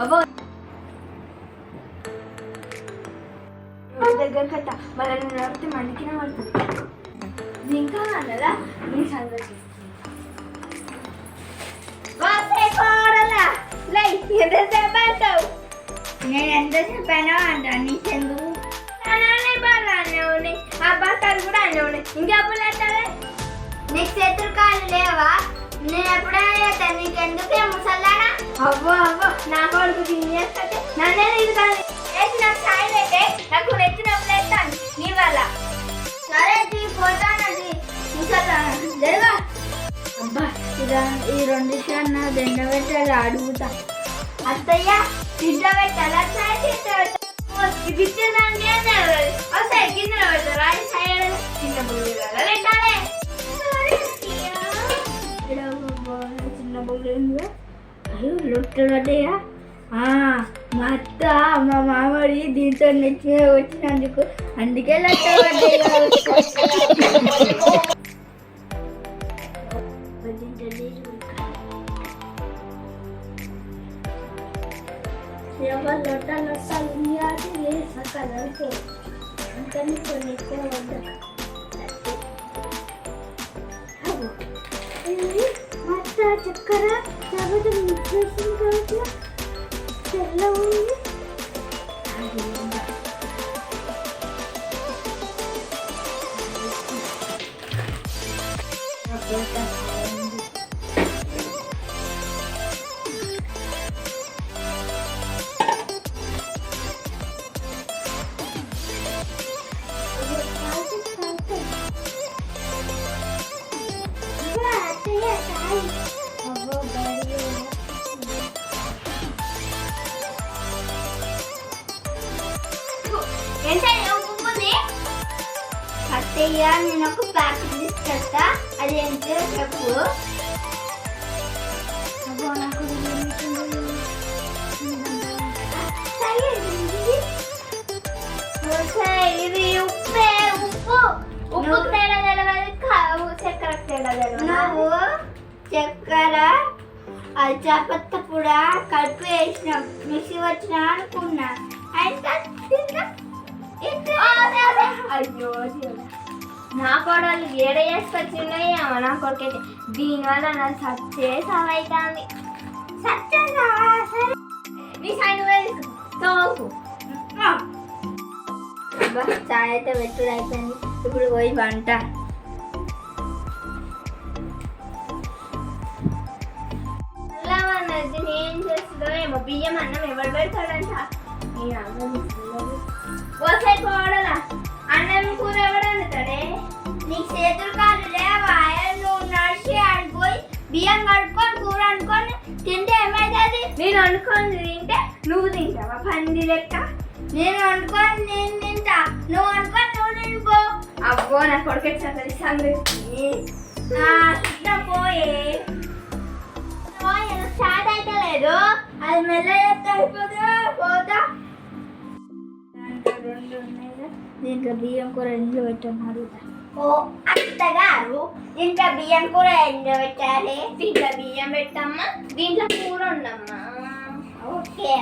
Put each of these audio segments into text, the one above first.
అబ్బో దగ్గర కట్ట మళ్ళీ నడితే మండికిన పడుతుంది ఇంకా అన్నదా నీ సంగతి ఎంతసేపు అంటావు నేను ఎంతసేపు అయినా అంటా నీకెందుకు ఆ బట్టలు కూడా అన్నీ ఉన్నాయి ఇంకెప్పుడు అంటారే నీకు చేతులు కాళ్ళు లేవా నేను ఎప్పుడైనా చేస్తాను నీకెందుకు ముసల్లానా అవ్వో అవ్వో నా కొడుకు తినేస్తే నన్నే ఇది కానీ వేసి నాకు సాయి పెట్టే నాకు నెచ్చినప్పుడు వేస్తాను నీ వల్ల సరే పోతానది ముసల్లానా జరుగా అబ్బా ఈ రెండు విషయాలు నా దండ పెట్టాలి అడుగుతా అత్తయ్య తింట పెట్టాలి అత్తయ్య తింట పెట్టాలి బిచ్చేదానికి వస్తాయి గిన్నెలో పెడతారు అది సైడ్ చిన్న బుల్లి పెట్టాలి చిన్న బుల్లి అయ్యో లొట్టలు పడ్డాయా మా అత్త మా మామడి దీంతో నెచ్చి మీద వచ్చినందుకు అందుకే లొట్టలు పడ్డాయి ఎవరు లొట్టాలు అది సకాలంటే అంతని కొన్ని ఎక్కువ మత్త చక్కెర తర్వాత మిక్సేసిన తర్వాత తెల్ల ఉంది అత్తయ్య నేను ఒక ప్యాకెట్ తీసుకొస్తా అది ఎంతో చెప్పు ఇది ఉప్పే ఉప్పు ఉప్పు తేడా తెలియదు చక్కెర తేడా తెలియదు నువ్వు చక్కెర అది చాపత్త కూడా కలిపి వేసిన మిక్సీ వచ్చిన అనుకున్నా అయ్యో నా కోడలు ఏడ చేసుకొచ్చిన్నాయేమో నా కొడుకైతే దీనివల్ల నాకు సచ్చే సవైతుంది సచ్చా సరే నీ సైన్ తోకు చాయ్ అయితే పెట్టుడు అయిపోయింది ఇప్పుడు పోయి వంట ఏం చేస్తుందో ఏమో బియ్యం అన్నం ఎవరు పెడతాడంట వస్తాయి పోవడలా అన్నం కూర ఎవడు వండుతాడే నీకు చేతులు కాదు లేవా నువ్వు నడిచి ఆడిపోయి బియ్యం కడుక్కొని కూర వండుకొని తింటే ఏమవుతుంది నేను వండుకొని తింటే నువ్వు తింటావా పంది లెక్క నేను వండుకొని నేను తింటా నువ్వు వండుకొని నువ్వు తినిపో అబ్బో నా కొడుకు చక్కని సంగతి పోయే స్టార్ట్ అయితే లేదు అది మెల్ల అయిపోతా పోతా రెండు ఉన్నాయి దీంట్లో బియ్యం కూర ఇంట్లో పెట్టాను ఓ అత్తగారు దీంట్లో బియ్యం కూర ఇంట్లో పెట్టాలి దీంట్లో బియ్యం పెట్టమ్మా దీంట్లో కూర ఉండమ్మా ఓకే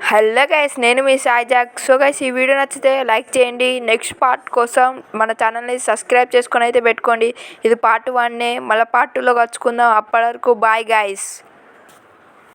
హలో గైస్ నేను మీ సాయిజాక్. సో గైస్ ఈ వీడియో నచ్చితే లైక్ చేయండి. నెక్స్ట్ పార్ట్ కోసం మన ఛానల్ని సబ్స్క్రైబ్ చేసుకొని అయితే పెట్టుకోండి. ఇది పార్ట్ 1. మళ్ళీ పార్ట్ 2లో కలుసుకుందాం. అప్పటి వరకు బాయ్ గైస్.